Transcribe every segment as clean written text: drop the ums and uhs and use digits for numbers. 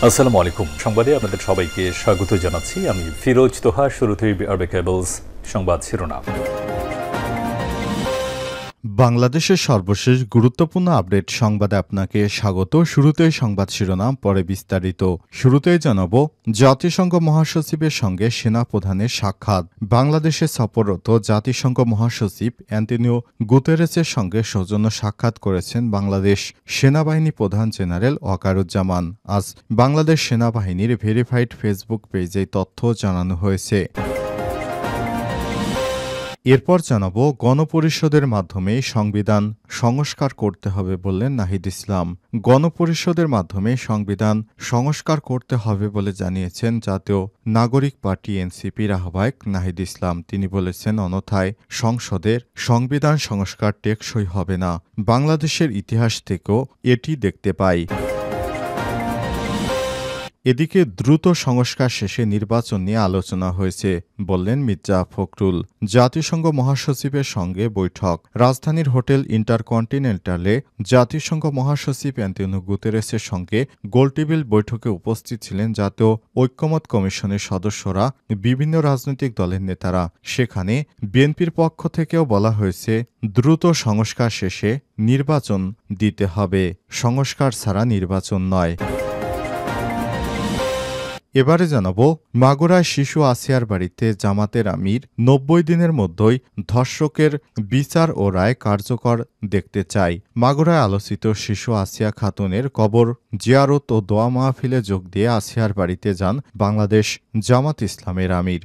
আসসালামু আলাইকুম। সংবাদে আপনাদের সবাইকে স্বাগত জানাচ্ছি। আমি ফিরোজ তোহা। শুরুতেই আরবে কেবলস সংবাদ শিরোনাম। বাংলাদেশের সর্বশেষ গুরুত্বপূর্ণ আপডেট সংবাদে আপনাকে স্বাগত। শুরুতেই সংবাদ শিরোনাম, পরে বিস্তারিত। শুরুতেই জানাবো, জাতিসংঘ মহাসচিবের সঙ্গে সেনাপ্রধানের সাক্ষাৎ। বাংলাদেশে সফররত জাতিসংঘ মহাসচিব অ্যান্টনিও গুতেরেসের সঙ্গে সৌজন্য সাক্ষাৎ করেছেন বাংলাদেশ সেনাবাহিনী প্রধান জেনারেল ওয়াকারুজ্জামান। আজ বাংলাদেশ সেনাবাহিনীর ভেরিফাইড ফেসবুক পেজে তথ্য জানানো হয়েছে। এরপর জানাব, গণপরিষদের মাধ্যমে সংবিধান সংস্কার করতে হবে বললেন নাহিদ ইসলাম। গণপরিষদের মাধ্যমে সংবিধান সংস্কার করতে হবে বলে জানিয়েছেন জাতীয় নাগরিক পার্টি এনসিপির আহ্বায়ক নাহিদ ইসলাম। তিনি বলেছেন, অন্যথায় সংসদের সংবিধান সংস্কার টেকসই হবে না। বাংলাদেশের ইতিহাস থেকেও এটি দেখতে পাই। এদিকে দ্রুত সংস্কার শেষে নির্বাচন নিয়ে আলোচনা হয়েছে বললেন মির্জা ফখরুল। জাতিসংঘ মহাসচিবের সঙ্গে বৈঠক। রাজধানীর হোটেল ইন্টারকন্টিনেন্টালে জাতিসংঘ মহাসচিব অ্যান্টনিও গুতেরেসের সঙ্গে গোলটেবিল বৈঠকে উপস্থিত ছিলেন জাতীয় ঐক্যমত্য কমিশনের সদস্যরা, বিভিন্ন রাজনৈতিক দলের নেতারা। সেখানে বিএনপির পক্ষ থেকেও বলা হয়েছে, দ্রুত সংস্কার শেষে নির্বাচন দিতে হবে, সংস্কার ছাড়া নির্বাচন নয়। এবারে জানাবো, মাগুরায় শিশু আসিয়ার বাড়িতে জামাতের আমির ৯০ দিনের মধ্যেই ধর্ষকের বিচার ও রায় কার্যকর দেখতে চাই। মাগুরায় আলোচিত শিশু আসিয়া খাতুনের কবর জিয়ারত ও দোয়া মাহফিলে যোগ দিয়ে আসিয়ার বাড়িতে যান বাংলাদেশ জামাত ইসলামের আমির।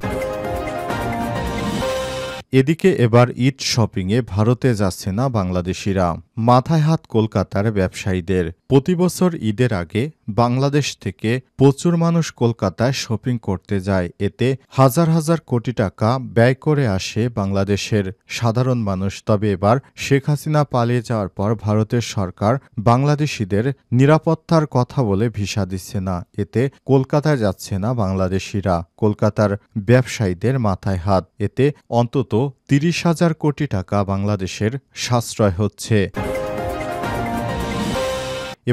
এদিকে এবার ঈদ শপিংয়ে ভারতে যাচ্ছে না বাংলাদেশিরা। মাথায় হাত কলকাতার ব্যবসায়ীদের। প্রতিবছর ঈদের আগে বাংলাদেশ থেকে প্রচুর মানুষ কলকাতায় শপিং করতে যায়। এতে হাজার হাজার কোটি টাকা ব্যয় করে আসে বাংলাদেশের সাধারণ মানুষ। তবে এবার শেখ হাসিনা পালিয়ে যাওয়ার পর ভারতের সরকার বাংলাদেশিদের নিরাপত্তার কথা বলে ভিসা দিচ্ছে না। এতে কলকাতায় যাচ্ছে না বাংলাদেশিরা। কলকাতার ব্যবসায়ীদের মাথায় হাত। এতে অন্তত ৩০,০০০ কোটি টাকা বাংলাদেশের সাশ্রয় হচ্ছে।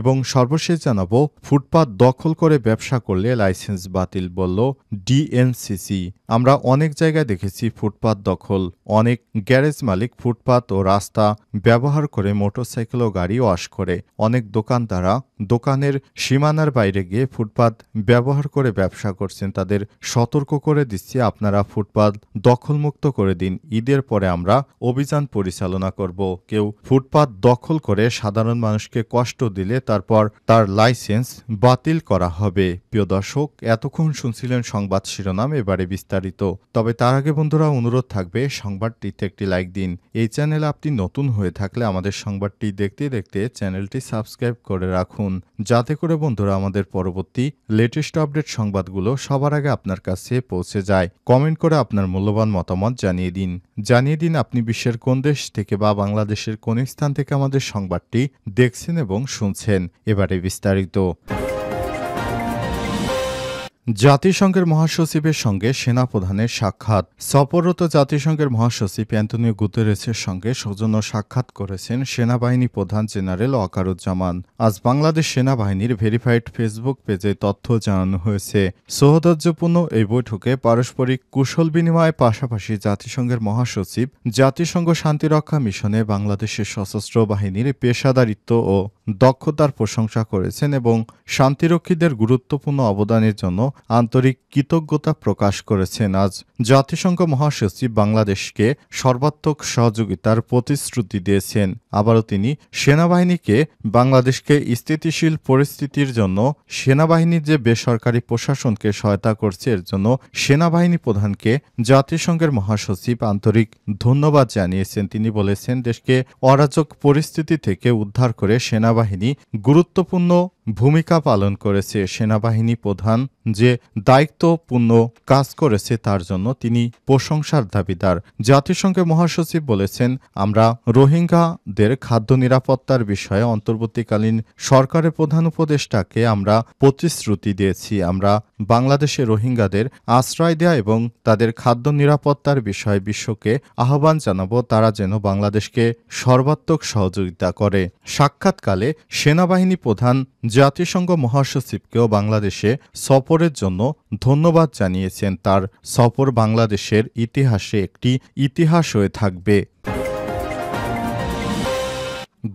এবং সর্বশেষ জানাবো, ফুটপাত দখল করে ব্যবসা করলে লাইসেন্স বাতিল বলল ডিএনসিসি। আমরা অনেক জায়গায় দেখেছি ফুটপাত দখল। অনেক গ্যারেজ মালিক ফুটপাত ও রাস্তা ব্যবহার করে মোটরসাইকেল ও গাড়ি ওয়াশ করে। অনেক দোকানদাররা দোকানের সীমানার বাইরে গিয়ে ফুটপাত ব্যবহার করে ব্যবসা করছেন। তাদের সতর্ক করে দিচ্ছি, আপনারা ফুটপাত দখলমুক্ত করে দিন। ঈদের পরে আমরা অভিযান পরিচালনা করব। কেউ ফুটপাত দখল করে সাধারণ মানুষকে কষ্ট দিলে তারপর তার লাইসেন্স বাতিল করা হবে। প্রিয় দর্শক, এতক্ষণ শুনছিলেন সংবাদ শিরোনাম, এবারে বিস্তারিত। তবে তার আগে বন্ধুরা, অনুরোধ থাকবে সংবাদটিতে একটি লাইক দিন। এই চ্যানেলে আপনি নতুন হয়ে থাকলে আমাদের সংবাদটি দেখতে দেখতে চ্যানেলটি সাবস্ক্রাইব করে রাখুন, যাতে করে বন্ধুরা আমাদের পরবর্তী লেটেস্ট আপডেট সংবাদগুলো সবার আগে আপনার কাছে পৌঁছে যায়। কমেন্ট করে আপনার মূল্যবান মতামত জানিয়ে দিন আপনি বিশ্বের কোন দেশ থেকে বা বাংলাদেশের কোন স্থান থেকে আমাদের সংবাদটি দেখছেন এবং শুনছেন। এবারে বিস্তারিত। জাতিসংঘের মহাসচিবের সঙ্গে সেনাপ্রধানের সাক্ষাৎ। সফররত জাতিসংঘের মহাসচিব অ্যান্টনিও গুতেরেসের সঙ্গে সৌজন্য সাক্ষাৎ করেছেন সেনাবাহিনী প্রধান জেনারেল ওয়াকারুজ্জামান। আজ বাংলাদেশ সেনাবাহিনীর ভেরিফাইড ফেসবুক পেজে তথ্য জানানো হয়েছে। সৌহার্দ্যপূর্ণ এই বৈঠকে পারস্পরিক কুশল বিনিময়ের পাশাপাশি জাতিসংঘের মহাসচিব জাতিসংঘ শান্তিরক্ষা মিশনে বাংলাদেশের সশস্ত্র বাহিনীর পেশাদারিত্ব ও দক্ষতার প্রশংসা করেছেন এবং শান্তিরক্ষীদের গুরুত্বপূর্ণ অবদানের জন্য আন্তরিক কৃতজ্ঞতা প্রকাশ করেছেন। আজ জাতিসংঘ মহাসচিব বাংলাদেশকে সর্বাত্মক সহযোগিতার প্রতিশ্রুতি দিয়েছেন। আবারও তিনি সেনাবাহিনীকে বাংলাদেশকে স্থিতিশীল পরিস্থিতির জন্য সেনাবাহিনীর যে বেসরকারি প্রশাসনকে সহায়তা করছে এর জন্য সেনাবাহিনী প্রধানকে জাতিসংঘের মহাসচিব আন্তরিক ধন্যবাদ জানিয়েছেন। তিনি বলেছেন, দেশকে অরাজক পরিস্থিতি থেকে উদ্ধার করে সেনাবাহিনী গুরুত্বপূর্ণ ভূমিকা পালন করেছে। সেনাবাহিনী প্রধান যে দায়িত্বপূর্ণ কাজ করেছে তার জন্য তিনি প্রশংসার দাবিদার। জাতিসংঘের মহাসচিব বলেছেন, আমরা রোহিঙ্গাদের খাদ্য নিরাপত্তার বিষয়ে অন্তর্বর্তীকালীন সরকারের প্রধান উপদেষ্টাকে আমরা প্রতিশ্রুতি দিয়েছি। আমরা বাংলাদেশে রোহিঙ্গাদের আশ্রয় দেয়া এবং তাদের খাদ্য নিরাপত্তার বিষয়ে বিশ্বকে আহ্বান জানাবো, তারা যেন বাংলাদেশকে সর্বাত্মক সহযোগিতা করে। সাক্ষাৎকালে সেনাবাহিনী প্রধান জাতিসংঘ মহাসচিবকেও বাংলাদেশে সফরের জন্য ধন্যবাদ জানিয়েছেন। তার সফর বাংলাদেশের ইতিহাসে একটি ইতিহাস হয়ে থাকবে।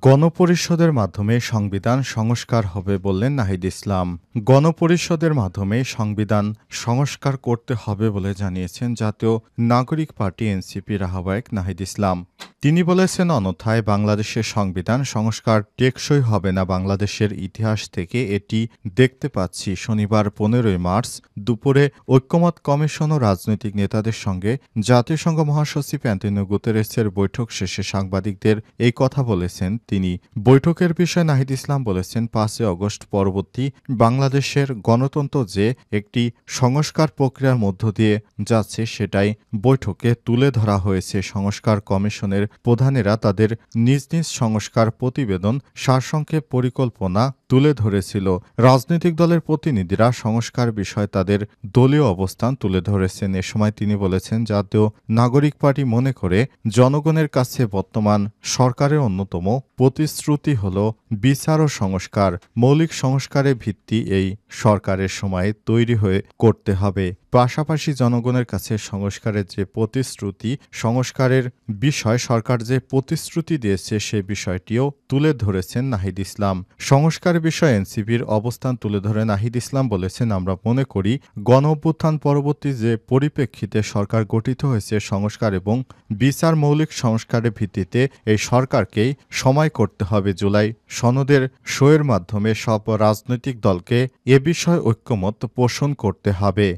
গণপরিষদের মাধ্যমে সংবিধান সংস্কার হবে বললেন নাহিদ ইসলাম। গণপরিষদের মাধ্যমে সংবিধান সংস্কার করতে হবে বলে জানিয়েছেন জাতীয় নাগরিক পার্টি এনসিপির আহ্বায়ক নাহিদ ইসলাম। তিনি বলেছেন, অন্যথায় বাংলাদেশের সংবিধান সংস্কার টেকসই হবে না। বাংলাদেশের ইতিহাস থেকে এটি দেখতে পাচ্ছি। শনিবার 15 মার্চ দুপুরে ঐক্যমত কমিশন ও রাজনৈতিক নেতাদের সঙ্গে জাতিসংঘ মহাসচিব অ্যান্টোনিও গুতেরেসের বৈঠক শেষে সাংবাদিকদের এই কথা বলেছেন তিনি। বৈঠকের বিষয়ে নাহিদ ইসলাম বলেছেন, 5 আগস্ট পরবর্তী বাংলাদেশের গণতন্ত্র যে একটি সংস্কার প্রক্রিয়ার মধ্য দিয়ে যাচ্ছে সেটাই বৈঠকে তুলে ধরা হয়েছে। সংস্কার কমিশনের প্রধানেরা তাদের নিজ নিজ সংস্কার প্রতিবেদন সারসংক্ষেপ পরিকল্পনা তুলে ধরেছিল। রাজনৈতিক দলের প্রতিনিধিরা সংস্কার বিষয়ে তাদের দলীয় অবস্থান তুলে ধরেছেন। এ সময় তিনি বলেছেন, জাতীয় নাগরিক পার্টি মনে করে জনগণের কাছে বর্তমান সরকারের অন্যতম প্রতিশ্রুতি হল বিচার ও সংস্কার। মৌলিক সংস্কারের ভিত্তি এই সরকারের সময়ে তৈরি হয়ে করতে হবে। পাশাপাশি জনগণের কাছে সংস্কারের যে প্রতিশ্রুতি, সংস্কারের বিষয় সরকার যে প্রতিশ্রুতি দিয়েছে সে বিষয়টিও তুলে ধরেছেন নাহিদ ইসলাম। সংস্কার বিষয়ে এনসিপির অবস্থান তুলে ধরে নাহিদ ইসলাম বলেছেন, আমরা মনে করি গণ অভ্যুত্থান পরবর্তী যে পরিপ্রেক্ষিতে সরকার গঠিত হয়েছে, সংস্কার এবং বিচার মৌলিক সংস্কারের ভিত্তিতে এই সরকারকেই সময় করতে হবে। জুলাই সনদের সইয়ের মাধ্যমে সব রাজনৈতিক দলকে এ বিষয়ে ঐক্যমত পোষণ করতে হবে।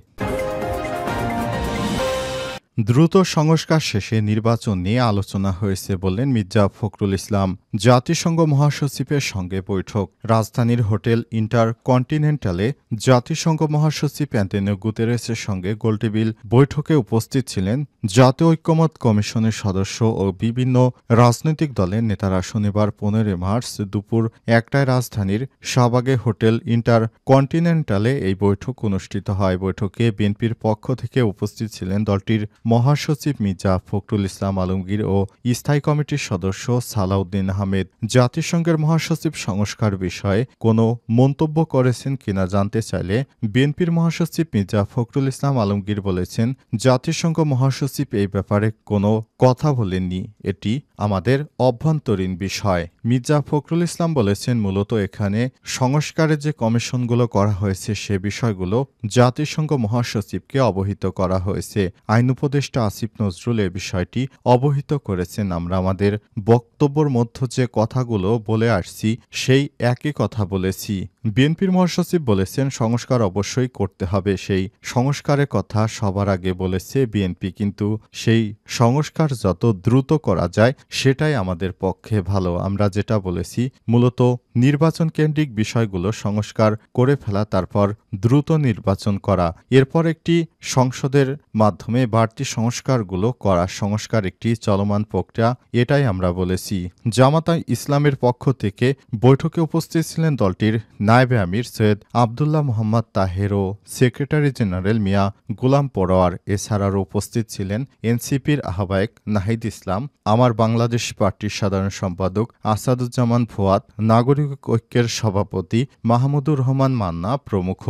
দ্রুত সংস্কার শেষে নির্বাচন নিয়ে আলোচনা হয়েছে বললেন মির্জা ফখরুল ইসলাম। জাতিসংঘ মহাসচিবের সঙ্গে বৈঠক। রাজধানীর হোটেল ইন্টারকন্টিনেন্টালে জাতিসংঘ মহাসচিব অ্যান্টোনিও গুতেরেসের সঙ্গে গোলটেবিল বৈঠকে উপস্থিত ছিলেন জাতীয় ঐক্যমত কমিশনের সদস্য ও বিভিন্ন রাজনৈতিক দলের নেতারা। শনিবার 15 মার্চ দুপুর 1টায় রাজধানীর শাহবাগে হোটেল ইন্টারকন্টিনেন্টালে এই বৈঠক অনুষ্ঠিত হয়। বৈঠকে বিএনপির পক্ষ থেকে উপস্থিত ছিলেন দলটির মহাসচিব মির্জা ফখরুল ইসলাম আলমগীর ও স্থায়ী কমিটির সদস্য সালাউদ্দিন আহমেদ। জাতিসংঘের মহাসচিব সংস্কার বিষয়ে কোনো মন্তব্য করেছেন কিনা জানতে চাইলে বিএনপির মহাসচিব মির্জা ফখরুল ইসলাম আলমগীর বলেছেন, জাতিসংঘ মহাসচিব এই ব্যাপারে কোনো কথা বলেননি, এটি আমাদের অভ্যন্তরীণ বিষয়। মির্জা ফখরুল ইসলাম বলেছেন, মূলত এখানে সংস্কারের যে কমিশনগুলো করা হয়েছে সে বিষয়গুলো জাতিসংঘ মহাসচিবকে অবহিত করা হয়েছে। আইন উপদেষ্টা আসিফ নজরুল এ বিষয়টি অবহিত করেছেন। আমরা আমাদের বক্তব্যের মধ্যে যে কথাগুলো বলে আসছি সেই একই কথা বলেছি। বিএনপির মহাসচিব বলেছেন, সংস্কার অবশ্যই করতে হবে। সেই সংস্কারের কথা সবার আগে বলেছে বিএনপি, কিন্তু সেই সংস্কার যত দ্রুত করা যায় সেটাই আমাদের পক্ষে ভালো। আমরা যেটা বলেছি মূলত নির্বাচন কেন্দ্রিক বিষয়গুলো সংস্কার করে ফেলা, তারপর দ্রুত নির্বাচন করা, এরপর একটি সংসদের মাধ্যমে বাড়তি সংস্কারগুলো করা। সংস্কার একটি চলমান প্রক্রিয়া, এটাই আমরা বলেছি। জামাতা ইসলামের পক্ষ থেকে বৈঠকে উপস্থিত ছিলেন দলটির নায়েবে আমির সৈয়দ আবদুল্লাহ মোহাম্মদ তাহের ও সেক্রেটারি জেনারেল মিয়া গোলাম পরোয়ার। এছাড়াও উপস্থিত ছিলেন এনসিপির আহ্বায়ক নাহিদ ইসলাম, আমার বাংলাদেশ পার্টির সাধারণ সম্পাদক আসাদুজ্জামান ফুয়াদ, নাগরিক ঐক্যের সভাপতি মাহমুদুর রহমান মান্না প্রমুখ।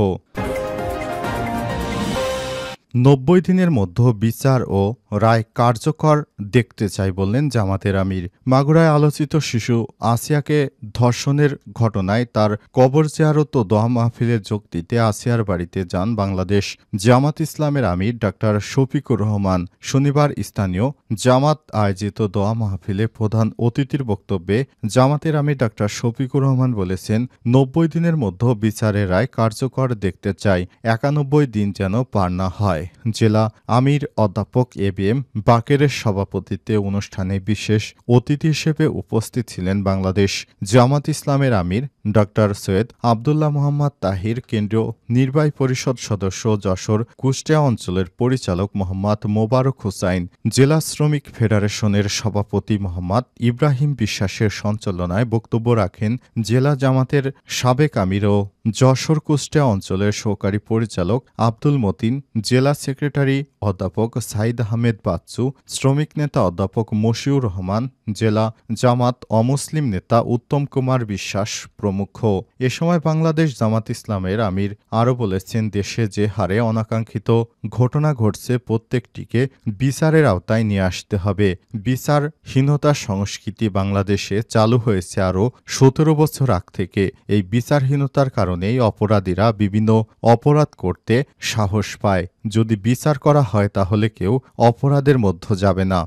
90 দিনের মধ্যে বিচার ও রায় কার্যকর দেখতে চাই বললেন জামাতের আমির। মাগুরায় আলোচিত শিশু আসিয়াকে ধর্ষণের ঘটনায় তার কবর জিয়ারত ও দোয়া মাহফিলে যোগ দিতে আসিয়ার বাড়িতে যান বাংলাদেশ জামাত ইসলামের আমির ডাক্তার শফিকুর রহমান। শনিবার স্থানীয় জামাত আয়োজিত দোয়া মাহফিলে প্রধান অতিথির বক্তব্যে জামাতের আমির ডাক্তার শফিকুর রহমান বলেছেন, 90 দিনের মধ্যে বিচারের রায় কার্যকর দেখতে চাই, 91 দিন যেন পার না হয়। জেলা আমির অধ্যাপক এবিএম বাকেরের সভাপতিত্বে অনুষ্ঠানে বিশেষ অতিথি হিসেবে উপস্থিত ছিলেন বাংলাদেশ জামাত ইসলামের আমির ডাক্তার সৈয়দ আবদুল্লাহ মোহাম্মদ তাহির, কেন্দ্রীয় নির্বাহী পরিষদ সদস্য যশোর কুষ্টিয়া অঞ্চলের পরিচালক মোহাম্মদ মোবারক হুসাইন, জেলা শ্রমিক ফেডারেশনের সভাপতি মোহাম্মদ ইব্রাহিম বিশ্বাসের সঞ্চালনায় বক্তব্য রাখেন জেলা জামাতের সাবেক আমির ও যশোর কুষ্টিয়া অঞ্চলের সহকারী পরিচালক আব্দুল মতিন, জেলা সেক্রেটারি অধ্যাপক সাইদ আহমেদ বাচ্চু, শ্রমিক নেতা অধ্যাপক মশিউর রহমান, জেলা জামাত অমুসলিম নেতা উত্তম কুমার বিশ্বাস প্রমুখ। প্রমুখ। এ সময় বাংলাদেশ জামাত ইসলামের আমির আরও বলেছেন, দেশে যে হারে অনাকাঙ্ক্ষিত ঘটনা ঘটছে প্রত্যেকটিকে বিচারের আওতায় নিয়ে আসতে হবে। বিচারহীনতার সংস্কৃতি বাংলাদেশে চালু হয়েছে আরও ১৭ বছর আগ থেকে। এই বিচারহীনতার কারণেই অপরাধীরা বিভিন্ন অপরাধ করতে সাহস পায়। যদি বিচার করা হয় তাহলে কেউ অপরাধের মধ্যে যাবে না।